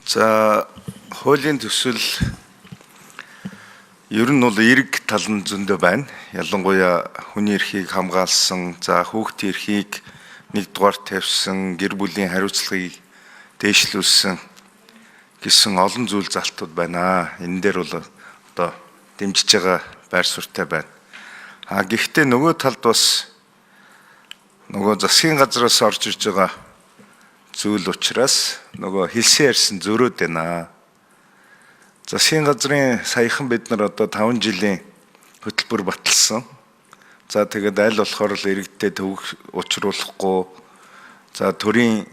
За хуулийн төсөл ер нь бол эрг тал нь зөндөө байна. Ялангуяа хүний эрхийг хамгаалсан, за хүүхдийн эрхийг нэгдүгээр тавьсан, гэр бүлийн хариуцлагыг дээшлүүлсэн гэсэн олон зүйл залтууд байна. Энэ дээр бол одоо дэмжиж байгаа байр суурьтай байна. Гэхдээ нөгөө талд бас нөгөө засгийн газраас орж ирж байгаа зүйл учраас нөгөө хэлсэн ярьсан зөрөөд байна. Засгийн газрын саяхан бид нар одоо 5 жилийн хөтөлбөр баталсан. За тэгээд аль болохоор л иргэдэд төвөг учруулахгүй. За төрийн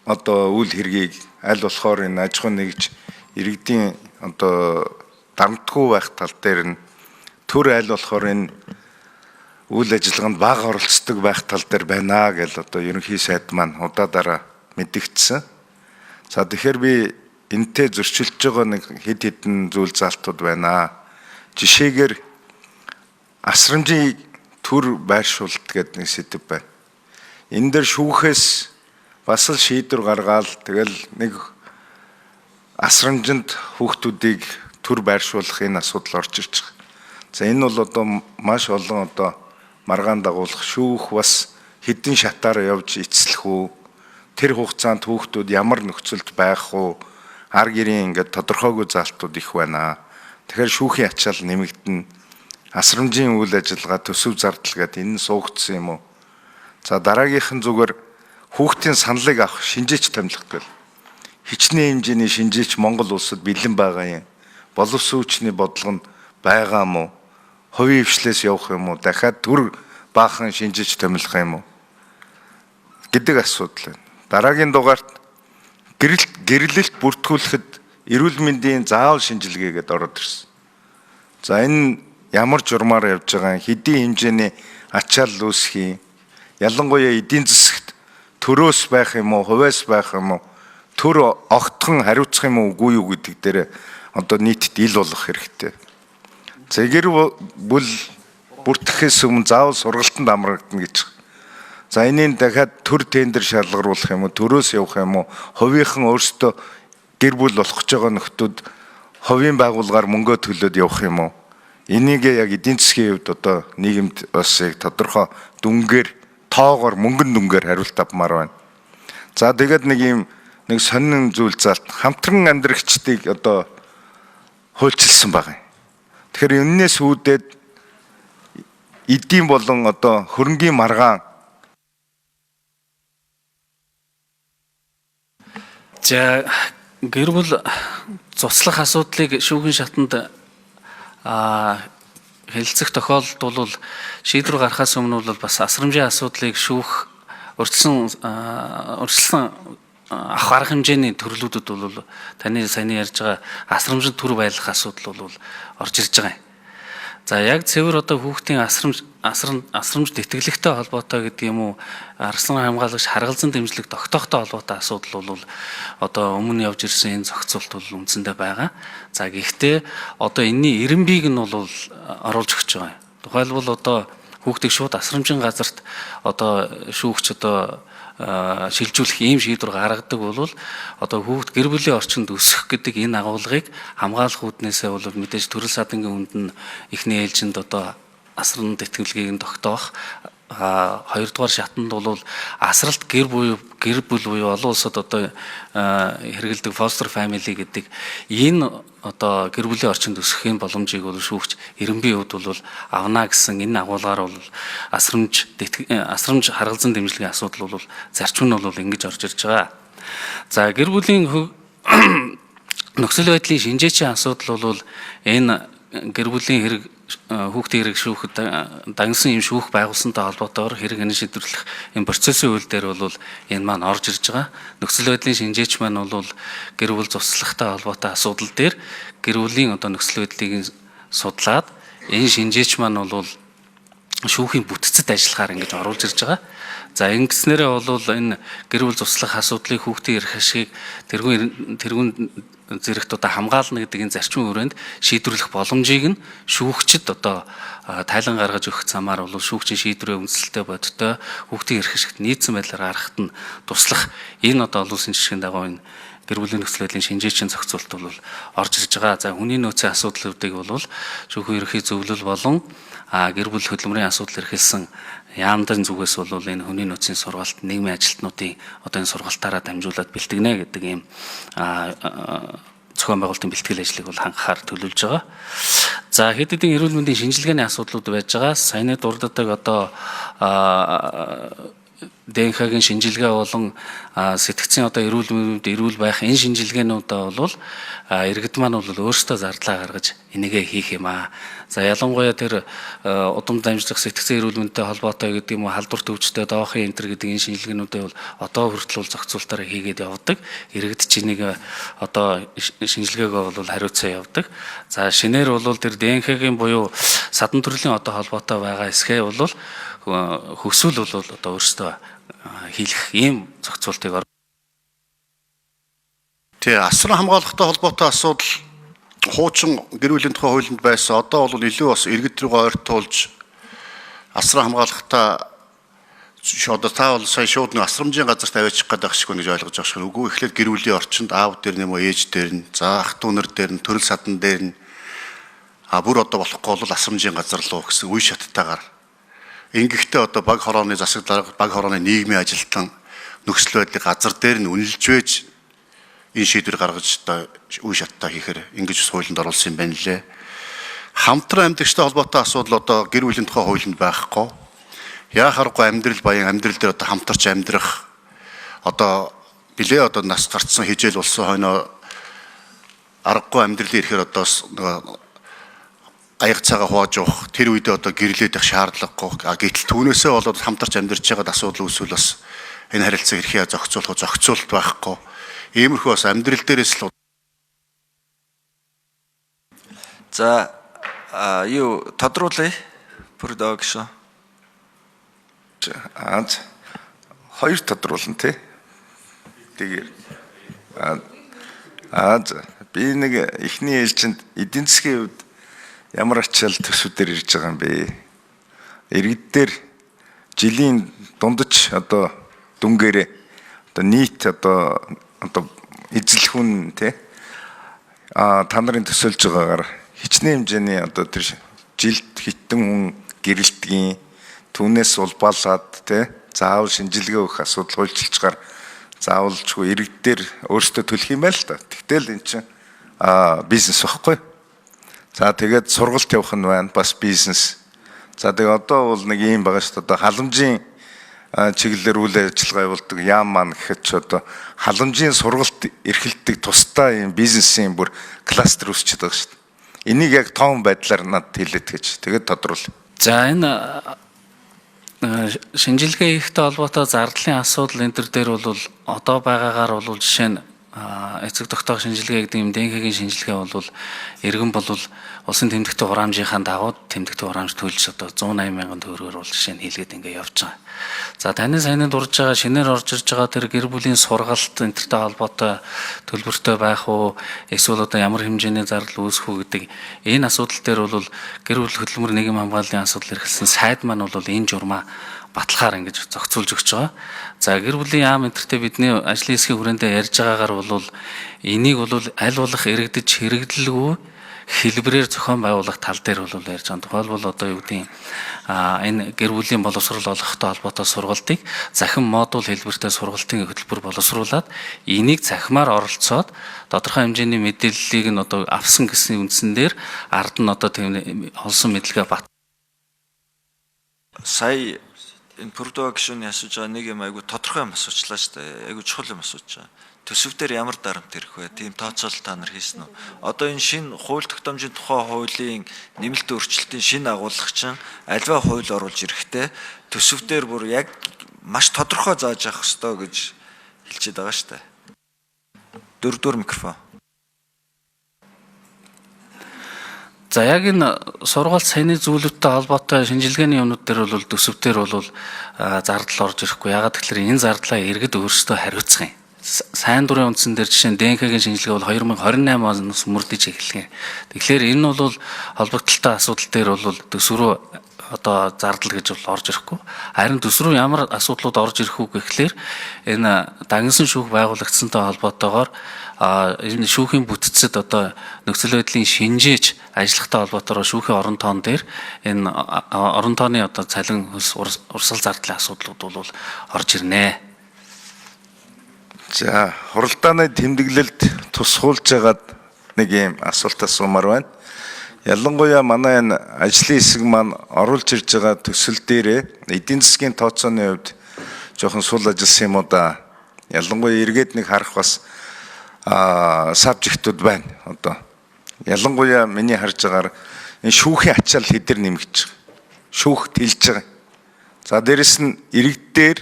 одоо үйл хэргийг аль болохоор энэ аж ахуй нэгж иргэдийн одоо дарамтгүй байх тал дээр нь төр аль болохоор энэ үйл ажиллагаанд бага оролцдог байх тал дээр байна гэж одоо ерөнхий сайд маань удаадараа мэдгдсэн. За тэгэхээр би энтэй зөрчилж байгаа нэг хэд хэдэн зүйл залтууд байна. Жишээгээр асрамжийн төр байршуулалт гэдэг нэг сэдэв байна. Энэ дээр шүүхээс бас л шийдвэр гаргаад тэгэл нэг асрамжинд хүүхдүүдийг төр байршуулах энэ асуудал орж ирж байгаа. За энэ бол одоо маш олон одоо маргаан дагуулах шүүх бас хэдэн шатаараа явж эцэслэх үү? Тэр хугацаанд хүүхдүүд ямар нөхцөлд байх уу? Ар гэрийн ингээд тодорхойгүй залтууд их байна. Тэгэхээр шүүхийн ачаал нэмэгдэнэ. Асрамжийн үйл ажиллагаа төсөв зардал гэдэг энэ суугдсан юм уу? За дараагийнхан зүгээр хүүхдийн саналыг авах шинжээч томилох гэл. Хичнээн хэмжээний шинжээч Монгол улсад бэлэн байгаа юм. Боловсруучны бодлого нь байгаа мó? Хувийн хвшлээс явах юм уу? Дахиад төр баахан шинжээч томилох юм уу? Гэдэг асуудал байна. Дараагийн дугаарт гэрлэлт бүртгүүлэхэд эрүүл мэндийн заавал шинжилгээгээд ороод ирсэн. За энэ ямар журмаар явж байгаа хэдийн хэмжээний ачаал үүсэх юм. Ялангуяа эдийн засагт төрөөс байх юм уу, хувиас байх юм уу, төр огтхон хариуцах юм уугүй юу гэдэг дээр одоо нийтэд ил болох хэрэгтэй. За гэр бүл бүртгэхээс өмнө заавал сургалтанд амрагдана гэж. За энэний дахиад төр тендер шалгаруулах юм уу, төрөөс явах юм уу, хувийнхан өөрсдөө гэр бүл болох гэж байгаа нөхдүүд хувийн байгууллагаар мөнгө төлөөд явах юм уу? Энийг яг эдийн засгийн хувьд одоо нийгэмд бас яг тодорхой дүнгээр тоогоор мөнгөн дүнгээр хариулт авмаар байна. За тэгээд нэг сонин зүйл залт хамтран амьдрагчдыг одоо хуульчилсан байгаа юм. Тэгэхээр энэс үүдээд эдийн болон одоо хөрөнгийн маргаан. За гэр бүл цуцлах асуудлыг шүүхийн шатанд хэлэлцэх тохиолдолд бол шийдвэр гаргахаас өмнө бол бас асрамжийн асуудлыг шүүх урьдчилан авах арга хэмжээний төрлүүдүүд бол таны саяны ярьж байгаа асрамжинд төр байлгах асуудал бол орж ирж байгаа юм. За яг цэвэр одоо хүүхдийн асрамж тэтгэлэгтэй холбоотой гэдэг юм уу, арслан хамгаалагч харгалзан дэмжлэг тогтоохтой холбоотой асуудал бол одоо өмнө явж ирсэн энэ зохицуулт бол үндсэндээ байгаа. За гэхдээ одоо энэний эренбийг нь бол оруулж өгч байгаа юм. Тухайлбал одоо хүүхдийг шууд асрамжийн газарт одоо шүүгч одоо шилжүүлэх ийм шийдвэр гаргадаг бол одоо хүүхд гэр бүлийн орчинд өсөх гэдэг энэ агуулгыг хамгаалах үүднээсээ бол мэдээж төрөл садангийн үнд нь эхний ээлжинд одоо асран тэтгэлгийг нь тогтоох, хоёрдугаар шатанд бол асралт гэр бүл буюу олон улсад одоо хэрэгэлдэг foster family гэдэг энэ одоо гэр бүлийн орчинд өсөхийн боломжийг бол шүүгч эренбийн хувьд бол авна гэсэн энэ агуулгаар бол асрамж харгалзан дэмжлэгийн асуудал бол зарчим нь бол ингэж орж ирж байгаа. За гэр бүлийн нөхцөл байдлын шинжээчийн асуудал бол энэ гэр бүлийн хэрэг хүүхдийн хэрэг шүүхэд дагнсан юм шүүх байгуулсантай холбоотойгоор хэрэг энэ шийдвэрлэх энэ процессын үйл дээр бол энэ маань орж ирж байгаа. Нөхцөл байдлын шинжээч маань бол гэр бүл цуцлахтай холбоотой асуудал дээр гэр бүлийн одоо нөхцөл байдлыг судлаад энэ шинжээч маань бол шүүхийн бүтцэд ажиллахаар ингэж оруулж ирж байгаа. За ингэснээрээ бол энэ гэр бүл цуцлах асуудлыг хүүхдийн эрх ашигыг тэргүүн зэрэгт одоо хамгаална гэдэг энэ зарчим хүрээнд шийдвэрлэх боломжийг нь шүүгчд одоо тайлан гаргаж өгөх замаар бол шүүгчийн шийдвэрээ үндэслэлтэй бодтой хүүхдийн эрх ашигт нийцсэн байдлаар гаргахад нь туслах энэ одоо олон улсын жишгийн дагуу энэ гэр бүлийн нөхцөл байдлын шинжээчийн зохицуулт бол орж ирж байгаа. За хүний нөөцийн асуудлуудыг бол шүүхийн ерөнхий зөвлөл болон гэр бүл хөдөлмөрийн асуудал эрхэлсэн яамдан зүгээс бол энэ хүний нөөцийн сургалт нийгмийн ажилтнуудын одоо энэ сургалтаараа дамжуулаад бэлтгэнэ гэдэг ийм зохион байгуулалтын бэлтгэл ажлыг бол хангахаар төлөвлөж байгаа. За хэд хэдэн эрүүл мэндийн шинжилгээний асуудлууд байж байгаа. Саяны дурддаг одоо ДНХ-гийн шинжилгээ болон сэтгцийн одоо эрүүл байх энэ шинжилгээнүүдээ бол иргэд маань бол өөрсдөө зардлаа гаргаж энийгээ хийх юм аа. За ялангуяа тэр удам дамжлах сэтгцийн эрүүл мэндтэй холбоотой гэдэг юм уу халдвар төвчтэй доохын энтер гэдэг энэ шинжилгээнүүдээ бол одоо хүртэл зохицуултаараа хийгээд явдаг. Иргэд ч энийг одоо шинжилгээгээ бол хариуцсан явдаг. За шинээр бол тэр ДНХ-гийн буюу садан төрлийн одоо холбоотой байгаа эсгээ бол хөсвөл бол одоо өөрсдөө хийх ийм зохицуултыг Тэгээ асран хамгаалалттай холбоотой асуудал хуучин гэр бүлийн тухай хуулинд байсан. Одоо бол илүү бас иргэд рүү ойртуулж асран хамгаалалтаа одоо та бол сая шууд нэг асрамжийн газарт аваачих гэдэг шиг гэж ойлгож байгаа шиг. Үгүй эхлээд гэр бүлийн орчинд аав дээр нэм ээж дээр нь за ах дүүнэр дээр нь төрөл садан дээр нь бүр одоо болохгүй бол асрамжийн газар руу гэсэн үе шаттайгаар ингэхдээ одоо баг хорооны засаг дарга баг хорооны нийгмийн ажилтан нөхцөл байдлыг газар дээр нь үнэлж байж энэ шийдвэр гаргаж одоо үе шаттай хийхээр ингэж хуулинд оруулсан юм байна лээ. Хамтран амьдагчтай холбоотой асуудал одоо гэр бүлийн тухай хуулинд байхгүй. Яахааргүй амьдрал баян амьдрал дээр одоо хамтарч амьдрах одоо билээ одоо нас гарцсан хижээл болсон хойноо аргагүй амьдралын ирэхээр одоо гаяг цагаа хувааж явах тэр үедээ одоо гэрлээд байх шаардлагагүй. Гэтэл түүнээсээ болоод хамтарч амьдарч байгаад асуудал үүсвэл бас энэ харилцааг хэрхээ зохицуулт байхгүй. Иймэрхүү бас амьдрал дээрээс л за юу тодруулъя бүрдөө гişo. Хоёр тодруулна тий. Тэгэхээр би нэг эхний ээлжинд эдийн засгийн хувьд ямар ачаал төсвүүдээр ирж байгаа юм бэ? Иргэдээр жилийн дундаж одоо дүнгээрээ одоо нийт одоо эзлэхүүн тий та нарын төсөөлж байгаагаар хичнээн хэмжээний одоо тэр жилд хитэн хүн гэрэлтгийн түүнээс улбаалаад тий заавал шинжилгээ өгөх асуудал хуульчилчгаар заавалжгүй иргэдээр өөрсдөө төлөх юм байна л да. Тэгтэл эн чинь бизнес байхгүй. За тэгээд сургалт явах нь байна бас бизнес. За тэгээ одоо бол нэг юм байгаа шүү дээ. Одоо халамжийн чиглэлээр үйл ажиллагаа явуулдаг яам маань гэхэд ч одоо халамжийн сургалт эрхэлдэг тусдаа юм бизнесийн бүр кластер үүсчихэд байгаа шүү дээ. Энийг яг тоон байдлаар над хэлээд гэж тэгээд тодруулъя. За энэ шинжилгээ хийхтэй холбоотой зардлын асуудал энэ төр дээр бол одоо байгаагаар бол жишээ нь эцэг тогтоох шинжилгээ гэдэг юм ДНХ-гийн шинжилгээ бол иргэн бол улсын тэмдэгтэй хураамжийнхаа дагуу тэмдэгтэй хураамж төлж одоо 180 мянган төгрөгөөр бол жишээ нь хийлгээд ингээ явж байгаа. За таны саяны дурж байгаа шинээр орж ирж байгаа тэр гэр бүлийн сургалт энтертэй холбоотой төлбөртэй байх уу эсвэл одоо ямар хэмжээний зардал үүсэх үү гэдэг энэ асуудал дээр бол гэр бүл хөдөлмөр нийгэм хамгааллын асуудал эрхэлсэн сайд маань бол энэ журмаа батлахаар ингэж зохицуулж өгч байгаа. За гэр бүлийн яам энтертэй бидний ажлын хэсгийн хүрээндээ ярьж байгаагаар бол энийг бол аль болох эргэдэж хэрэгдлэлгүй хэлбэрээр зохион байгуулах тал дээр бол ярьж байгаа. Тухайлбал одоо юу гэдэг энэ гэр бүлийн боловсрол олгохтой холбоотой сургалтыг захин модуль хэлбэртэй сургалтын хөтөлбөр боловсруулад энийг захимаар оролцоод тодорхой хэмжээний мэдээллийг нь одоо авсан гэсэн үндсэн дээр ард нь одоо тийм олсон мэдлэгээ бат. Сая энэ бүрдөө гişүний асууж байгаа нэг юм айгу тодорхой юм асуучлаа шүү дээ. Айгу чухал юм асууж байгаа. Төсөв дээр ямар дарамт ирэх вэ? Тийм тооцоолол та нар хийсэн үү? Одоо энэ шинэ хууль тогтоомжийн тухай хуулийн нэмэлт өөрчлөлтийн шинэ агуулга чинь альва хууль оруулж ирэхдээ төсөв дээр бүр яг маш тодорхой зааж авах ёстой гэж хэлчихэд байгаа шүү дээ. Дөрөвдүгээр микрофон. За яг энэ сургалт саяны зүйлүүдтэй холбоотой шинжилгээний юмнууд дээр бол төсөвтөр бол зардал орж ирэхгүй. Ягаад гэвэл энэ зардлаа иргэд өөрсдөө хариуцах юм. Сайн дурын үндсэн дээр жишээ нь ДНХ-гийн шинжилгээ бол 2028 оноос мөрдөж эхэлгэн. Тэгэхээр энэ бол холбогдлолтой асуудал дээр бол төсвөрөө одоо зардал гэж бол орж ирэхгүй. Харин төс рүү ямар асуудлууд орж ирэх үү гэхлээр энэ дагнсан шүүх байгуулагдсантай холбоотойгоор энэ шүүхийн бүтцэд одоо нөхцөл байдлын шинжээж ажиллахтай холбоотойгоор шүүхийн орон тоон дээр энэ орон тооны одоо цалин хөлс урсгал зардлын асуудлууд бол орж ирнэ. За, хуралдааны тэмдэглэлд тусгуулж байгаад нэг юм асуулт асуумаар байна. Ялангуяа манай энэ ажлын хэсэг маань оруулж ирж байгаа төсөл дээрээ эдийн засгийн тооцооны хувьд жоохон сул ажилласан юм уу да. Ялангуяа эргээд нэг харах бас сабжектууд байна одоо. Ялангуяа миний харж байгаагаар энэ шүүхийн ачаал хэдэр нэмэгдэж байгаа. Шүүх тэлж байгаа. За дээрэс нь иргэдээр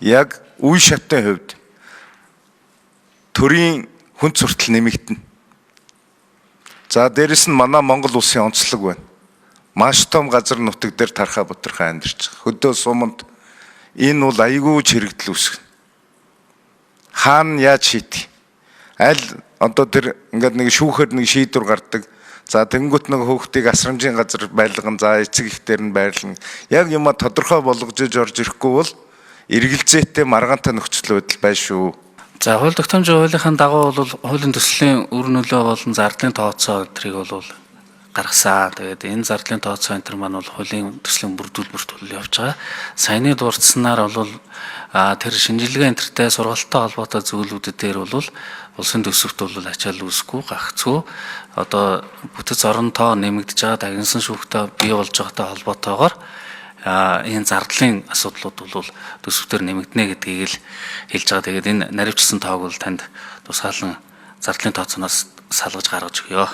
яг үе шатны хувьд төрийн хүнд суртал нэмэгдэнэ. За дээрэс нь манай Монгол улсын онцлог байна. Маш том газар нутаг дээр тархаа бутархаа амьдарч байгаа. Хөдөө суманд энэ бол аягүй чирэгдэл үүсгэнэ. Хаана яаж шийдэх? Аль одоо тэр ингээд нэг шүүхээр нэг шийдвэр гардаг. За тэнгуут нэг хөөхтийг асрамжийн газар байлган, за эцэг ихтер нь байрлан яг юма тодорхой болгож орж ирэхгүй бол эргэлзээтэй маргаантай нөхцөл байдал байна шүү. За хууль тогтоомжийн хуулийнхаа дагуу бол хуулийн төслийн үр нөлөө болон зардлын тооцоо өдрийг бол гаргасан. Тэгээд энэ зардлын тооцоо энэ маань бол хуулийн төслийн бүрдүүлбэрт бол явж байгаа. Саяны дурдсанаар бол тэр шинжилгээ энтертэй сургалттай холбоотой зөвлөлүүдэд дээр бол улсын төсөвт бол ачаал үүсэхгүй гагцгүй. Одоо бүтэц орон тоо нэмэгдэж байгаа дагнсан шүүхтэй бий болж байгаатай холбоотойгоор энэ зардлын асуудлууд бол төсөвтөр нэмэгдэнэ гэдгийг л хэлж байгаа. Тэгээд энэ наривчсан тоог бол танд тусгаалan зардлын тооцооноос салгаж гаргаж өгье.